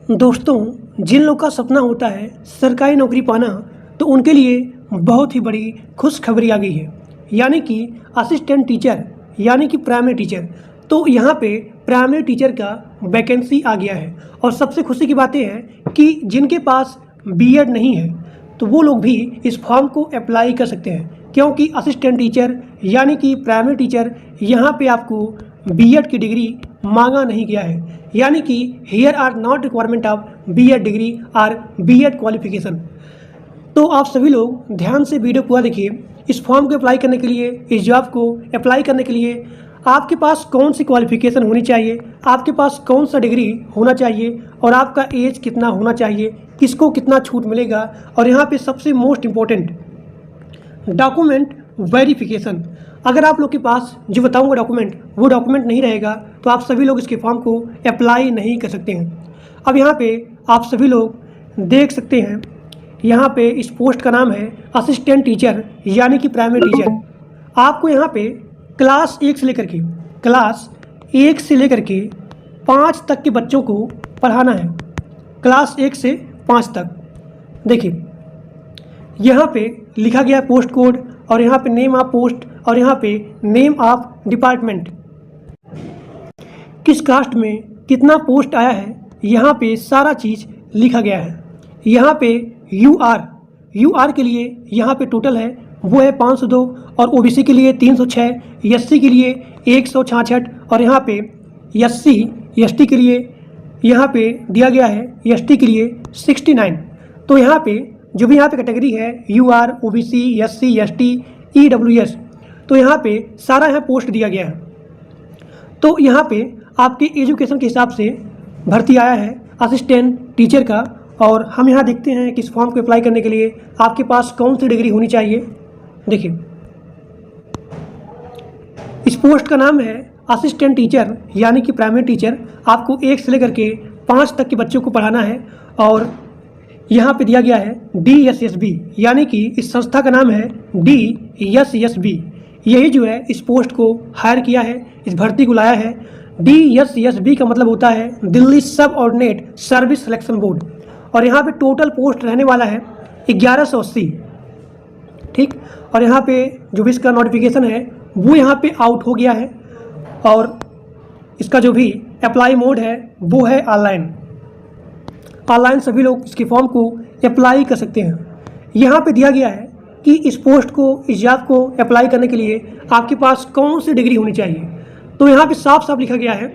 दोस्तों, जिन लोग का सपना होता है सरकारी नौकरी पाना, तो उनके लिए बहुत ही बड़ी खुशखबरी आ गई है। यानी कि असिस्टेंट टीचर यानी कि प्राइमरी टीचर। तो यहाँ पे प्राइमरी टीचर का वैकेंसी आ गया है। और सबसे खुशी की बात यह है कि जिनके पास बीएड नहीं है तो वो लोग भी इस फॉर्म को अप्लाई कर सकते हैं, क्योंकि असिस्टेंट टीचर यानी कि प्राइमरी टीचर यहाँ पे आपको बीएड की डिग्री मांगा नहीं गया है। यानी कि here are not requirement of BEd degree or BEd qualification. तो आप सभी लोग ध्यान से वीडियो पूरा देखिए। इस फॉर्म को अप्लाई करने के लिए, इस जॉब को अप्लाई करने के लिए आपके पास कौन सी क्वालिफिकेशन होनी चाहिए, आपके पास कौन सा डिग्री होना चाहिए और आपका एज कितना होना चाहिए, किसको कितना छूट मिलेगा, और यहाँ पे सबसे मोस्ट इम्पोर्टेंट डॉक्यूमेंट वेरिफिकेशन। अगर आप लोग के पास जो बताऊंगा डॉक्यूमेंट, वो डॉक्यूमेंट नहीं रहेगा तो आप सभी लोग इसके फॉर्म को अप्लाई नहीं कर सकते हैं। अब यहाँ पे आप सभी लोग देख सकते हैं, यहाँ पे इस पोस्ट का नाम है असिस्टेंट टीचर यानी कि प्राइमरी टीचर। आपको यहाँ पे क्लास 1 से लेकर के 5 तक के बच्चों को पढ़ाना है। क्लास 1 से 5 तक। देखिए यहाँ पे लिखा गया पोस्ट कोड, और यहाँ पे नेम ऑफ पोस्ट, और यहाँ पे नेम ऑफ डिपार्टमेंट, किस कास्ट में कितना पोस्ट आया है, यहाँ पे सारा चीज़ लिखा गया है। यहाँ पे यूआर के लिए यहाँ पे टोटल है वो है 502, और ओबीसी के लिए 306, एससी के लिए 166, और यहाँ पे एसटी के लिए यहाँ पे दिया गया है एसटी के लिए 69। तो यहाँ पे जो भी यहाँ पे कैटेगरी है UR, OBC, SC, ST, EWS, तो यहाँ पे सारा यहाँ पोस्ट दिया गया है। तो यहाँ पे आपके एजुकेशन के हिसाब से भर्ती आया है असिस्टेंट टीचर का। और हम यहाँ देखते हैं कि इस फॉर्म को अप्लाई करने के लिए आपके पास कौन सी डिग्री होनी चाहिए। देखिए इस पोस्ट का नाम है असिस्टेंट टीचर यानी कि प्राइमरी टीचर। आपको 1 से लेकर के 5 तक के बच्चों को पढ़ाना है। और यहाँ पे दिया गया है DSSB, यानी कि इस संस्था का नाम है DSSB। यही जो है इस पोस्ट को हायर किया है, इस भर्ती को लाया है। DSSB का मतलब होता है दिल्ली सब ऑर्डिनेट सर्विस सिलेक्शन बोर्ड। और यहाँ पे टोटल पोस्ट रहने वाला है 1180। ठीक, और यहाँ पे जो भी इसका नोटिफिकेशन है वो यहाँ पे आउट हो गया है। और इसका जो भी अप्लाई मोड है वो है ऑनलाइन सभी लोग इसके फॉर्म को अप्लाई कर सकते हैं। यहाँ पे दिया गया है कि इस पोस्ट को, इस जॉब को अप्लाई करने के लिए आपके पास कौन सी डिग्री होनी चाहिए। तो यहाँ पे साफ साफ लिखा गया है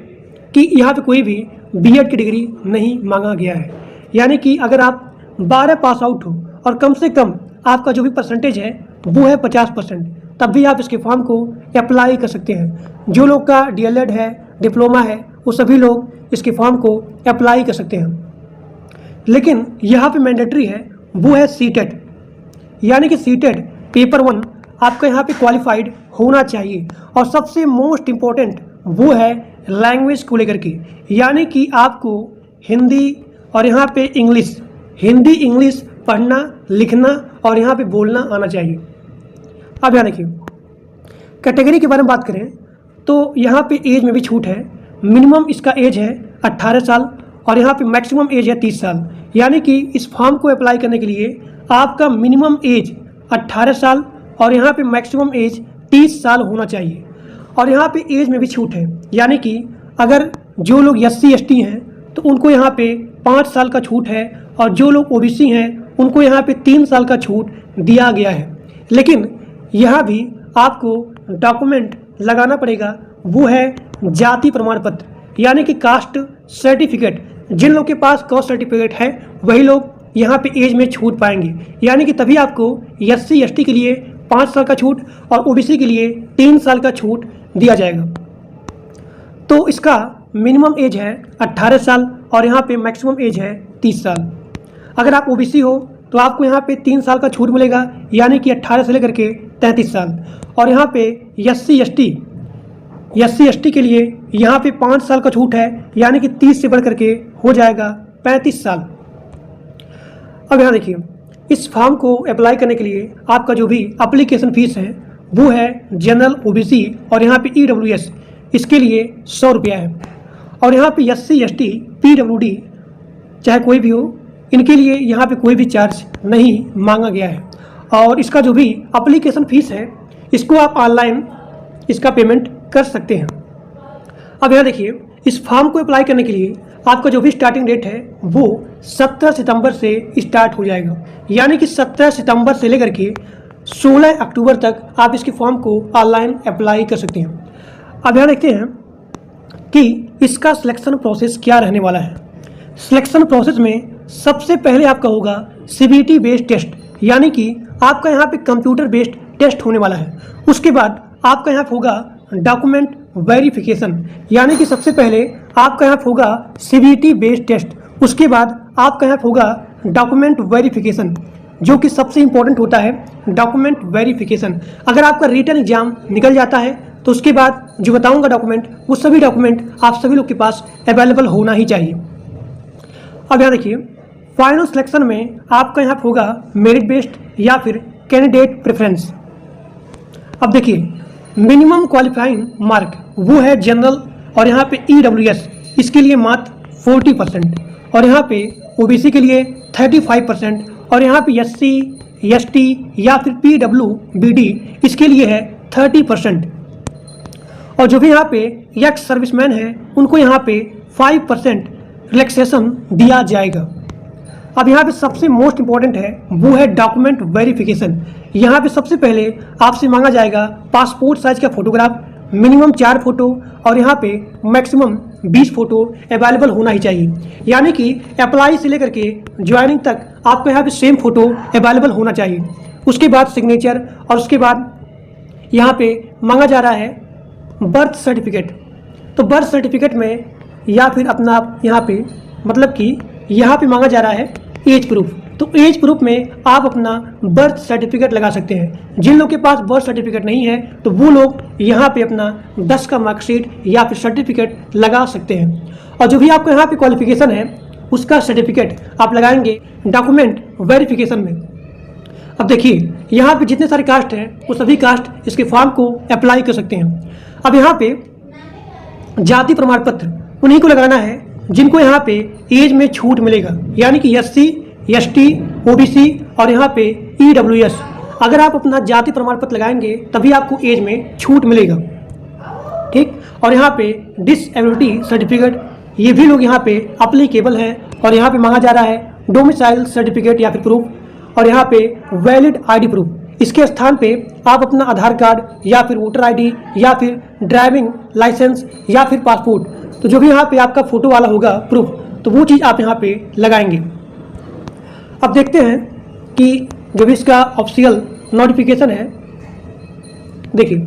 कि यहाँ पे कोई भी बीएड की डिग्री नहीं मांगा गया है। यानी कि अगर आप 12 पास आउट हो और कम से कम आपका जो भी परसेंटेज है वो है 50%, तब भी आप इसके फॉर्म को अप्लाई कर सकते हैं। जो लोग का DLED है, डिप्लोमा है, वो सभी लोग इसके फॉर्म को अप्लाई कर सकते हैं। लेकिन यहाँ पे मैंडेटरी है वो है सीटेट, यानी कि सीटेट पेपर 1 आपका यहाँ पे क्वालिफाइड होना चाहिए। और सबसे मोस्ट इम्पोर्टेंट वो है लैंग्वेज को लेकर के, यानी कि आपको हिंदी और यहाँ पे इंग्लिश, हिंदी इंग्लिश पढ़ना, लिखना और यहाँ पे बोलना आना चाहिए। अब यहाँ देखिए कैटेगरी के बारे में बात करें तो यहाँ पे एज में भी छूट है। मिनिमम इसका एज है 18 साल और यहाँ पे मैक्सिमम एज है 30 साल। यानी कि इस फॉर्म को अप्लाई करने के लिए आपका मिनिमम एज 18 साल और यहाँ पे मैक्सिमम एज 30 साल होना चाहिए। और यहाँ पे एज में भी छूट है, यानी कि अगर जो लोग SC ST हैं तो उनको यहाँ पे 5 साल का छूट है, और जो लोग OBC हैं उनको यहाँ पे 3 साल का छूट दिया गया है। लेकिन यहाँ भी आपको डॉक्यूमेंट लगाना पड़ेगा, वो है जाति प्रमाण पत्र, यानी कि कास्ट सर्टिफिकेट। जिन लोग के पास कास्ट सर्टिफिकेट है वही लोग यहाँ पे एज में छूट पाएंगे। यानी कि तभी आपको SC ST के लिए 5 साल का छूट और OBC के लिए 3 साल का छूट दिया जाएगा। तो इसका मिनिमम एज है 18 साल और यहाँ पे मैक्सिमम एज है 30 साल। अगर आप OBC हो तो आपको यहाँ पे 3 साल का छूट मिलेगा, यानी कि 18 से लेकर के 33 साल। और यहाँ पे SC ST के लिए यहाँ पे 5 साल का छूट है, यानी कि 30 से बढ़ करके हो जाएगा 35 साल। अब यहाँ देखिए इस फॉर्म को अप्लाई करने के लिए आपका जो भी एप्लीकेशन फीस है वो है जनरल, OBC और यहाँ पे EWS, इसके लिए 100 रुपया है। और यहाँ पे SC ST PWD चाहे कोई भी हो, इनके लिए यहाँ पे कोई भी चार्ज नहीं मांगा गया है। और इसका जो भी एप्लीकेशन फ़ीस है इसको आप ऑनलाइन इसका पेमेंट कर सकते हैं। अब यहाँ देखिए, इस फॉर्म को अप्लाई करने के लिए आपका जो भी स्टार्टिंग डेट है वो 17 सितंबर से स्टार्ट हो जाएगा, यानी कि 17 सितंबर से लेकर के 16 अक्टूबर तक आप इसके फॉर्म को ऑनलाइन अप्लाई कर सकते हैं। अब यहाँ देखते हैं कि इसका सिलेक्शन प्रोसेस क्या रहने वाला है। सिलेक्शन प्रोसेस में सबसे पहले आपका होगा CBT बेस्ड टेस्ट, यानी कि आपका यहाँ पे कंप्यूटर बेस्ड टेस्ट होने वाला है। उसके बाद आपका यहाँ पे होगा डॉक्यूमेंट वेरिफिकेशन, यानी कि सबसे पहले आपका यहाँ पे होगा CBT बेस्ड टेस्ट, उसके बाद आपका यहाँ पे होगा डॉक्यूमेंट वेरिफिकेशन, जो कि सबसे इम्पोर्टेंट होता है डॉक्यूमेंट वेरिफिकेशन। अगर आपका रिटन एग्जाम निकल जाता है तो उसके बाद जो बताऊंगा डॉक्यूमेंट, वो सभी डॉक्यूमेंट आप सभी लोग के पास अवेलेबल होना ही चाहिए। अब यहाँ देखिए, फाइनल सिलेक्शन में आपका यहाँ पे होगा मेरिट बेस्ड या फिर कैंडिडेट प्रेफरेंस। अब देखिए, मिनिमम क्वालिफाइंग मार्क वो है जनरल, और यहाँ पे EWS इसके लिए मात्र 40%, और यहाँ पे OBC के लिए 35%, और यहाँ पे SC ST या फिर PWBD इसके लिए है 30%। और जो भी यहाँ पे एक्स सर्विसमैन है उनको यहाँ पे 5% रिलैक्सेशन दिया जाएगा। अब यहाँ पे सबसे मोस्ट इम्पॉर्टेंट है वो है डॉक्यूमेंट वेरिफिकेशन। यहाँ पे सबसे पहले आपसे मांगा जाएगा पासपोर्ट साइज का फोटोग्राफ, मिनिमम 4 फोटो, और यहाँ पे मैक्सिमम 20 फोटो अवेलेबल होना ही चाहिए, यानी कि अप्लाई से लेकर के ज्वाइनिंग तक आपको यहाँ पे सेम फोटो अवेलेबल होना चाहिए। उसके बाद सिग्नेचर, और उसके बाद यहाँ पे मांगा जा रहा है बर्थ सर्टिफिकेट। तो बर्थ सर्टिफिकेट में या फिर अपना यहाँ पे मतलब कि यहाँ पे मांगा जा रहा है एज प्रूफ। तो एज प्रूफ में आप अपना बर्थ सर्टिफिकेट लगा सकते हैं। जिन लोग के पास बर्थ सर्टिफिकेट नहीं है तो वो लोग यहाँ पे अपना 10 का मार्कशीट या फिर सर्टिफिकेट लगा सकते हैं। और जो भी आपको यहाँ पे क्वालिफिकेशन है उसका सर्टिफिकेट आप लगाएंगे डॉक्यूमेंट वेरिफिकेशन में। अब देखिए, यहाँ पे जितने सारे कास्ट हैं वो सभी कास्ट इसके फॉर्म को अप्लाई कर सकते हैं। अब यहाँ पे जाति प्रमाण पत्र उन्हीं को लगाना है जिनको यहाँ पे एज में छूट मिलेगा, यानी कि SC ST OBC और यहाँ पे EWS। अगर आप अपना जाति प्रमाण पत्र लगाएंगे तभी आपको एज में छूट मिलेगा, ठीक। और यहाँ पे डिसेबिलिटी सर्टिफिकेट, ये भी लोग यहाँ पे अप्लीकेबल हैं। और यहाँ पे मांगा जा रहा है डोमिसाइल सर्टिफिकेट या फिर प्रूफ, और यहाँ पे वैलिड ID प्रूफ। इसके स्थान पे आप अपना आधार कार्ड या फिर वोटर ID या फिर ड्राइविंग लाइसेंस या फिर पासपोर्ट, तो जो भी यहाँ पे आपका फोटो वाला होगा प्रूफ, तो वो चीज़ आप यहाँ पे लगाएंगे। अब देखते हैं कि जो भी इसका ऑफिशियल नोटिफिकेशन है, देखिए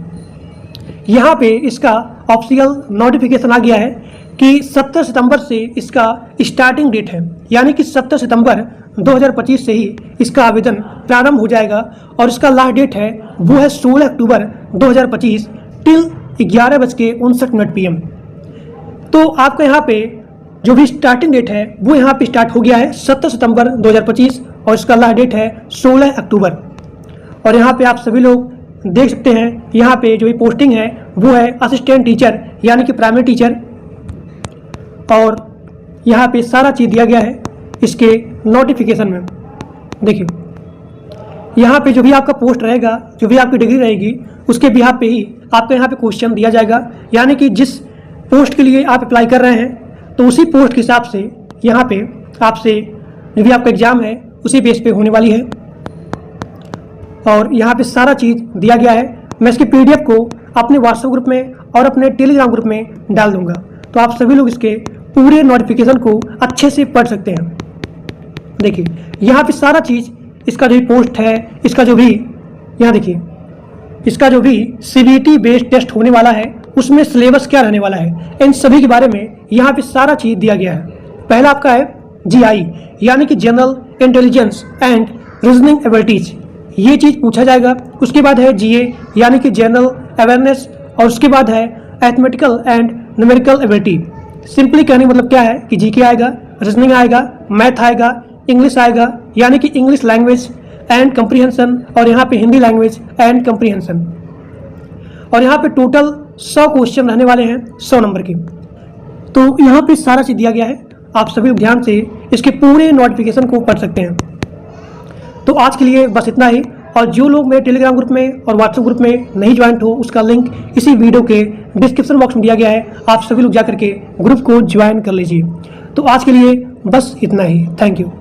यहाँ पे इसका ऑफिशियल नोटिफिकेशन आ गया है कि 17 सितंबर से इसका स्टार्टिंग डेट है, यानी कि 17 सितंबर 2025 से ही इसका आवेदन प्रारंभ हो जाएगा। और इसका लास्ट डेट है वो है 16 अक्टूबर 2025 टिल 11:59 PM। तो आपका यहाँ पे जो भी स्टार्टिंग डेट है वो यहाँ पे स्टार्ट हो गया है 17 सितंबर 2025, और इसका लास्ट डेट है 16 अक्टूबर। और यहाँ पे आप सभी लोग देख सकते हैं, यहाँ पे जो भी पोस्टिंग है वो है असिस्टेंट टीचर, यानी कि प्राइमरी टीचर। और यहाँ पे सारा चीज़ दिया गया है इसके नोटिफिकेशन में। देखिए, यहाँ पे जो भी आपका पोस्ट रहेगा, जो भी आपकी डिग्री रहेगी, उसके बिहाफ पे ही आपको यहाँ पे क्वेश्चन दिया जाएगा, यानी कि जिस पोस्ट के लिए आप अप्लाई कर रहे हैं तो उसी पोस्ट के हिसाब से यहाँ पे आपसे जो भी आपका एग्ज़ाम है उसी बेस पे होने वाली है। और यहाँ पे सारा चीज़ दिया गया है। मैं इसके PDF को अपने व्हाट्सएप ग्रुप में और अपने टेलीग्राम ग्रुप में डाल दूँगा, तो आप सभी लोग इसके पूरे नोटिफिकेशन को अच्छे से पढ़ सकते हैं। देखिए, यहाँ पे सारा चीज़, इसका जो भी पोस्ट है, इसका जो भी यहाँ देखिए, इसका जो भी CBT बेस्ड टेस्ट होने वाला है उसमें सिलेबस क्या रहने वाला है, इन सभी के बारे में यहाँ पे सारा चीज़ दिया गया है। पहला आपका है GI, यानी कि general intelligence and reasoning abilities, ये चीज़ पूछा जाएगा। उसके बाद है GA, यानी कि जनरल अवेयरनेस, और उसके बाद है arithmetical and numerical ability. Simply कहने मतलब क्या है कि GK आएगा, रीजनिंग आएगा, मैथ आएगा, इंग्लिश आएगा, यानी कि इंग्लिश लैंग्वेज एंड कंप्रीहेंशन, और यहाँ पे हिंदी लैंग्वेज एंड कंप्रीहेंशन। और यहाँ पे टोटल 100 क्वेश्चन रहने वाले हैं 100 नंबर के। तो यहाँ पे सारा चीज़ दिया गया है। आप सभी लोग ध्यान से इसके पूरे नोटिफिकेशन को पढ़ सकते हैं। तो आज के लिए बस इतना ही, और जो लोग मेरे टेलीग्राम ग्रुप में और व्हाट्सएप ग्रुप में नहीं ज्वाइंट हो, उसका लिंक इसी वीडियो के डिस्क्रिप्शन बॉक्स में दिया गया है। आप सभी लोग जाकर के ग्रुप को ज्वाइन कर लीजिए। तो आज के लिए बस इतना ही। Thank you.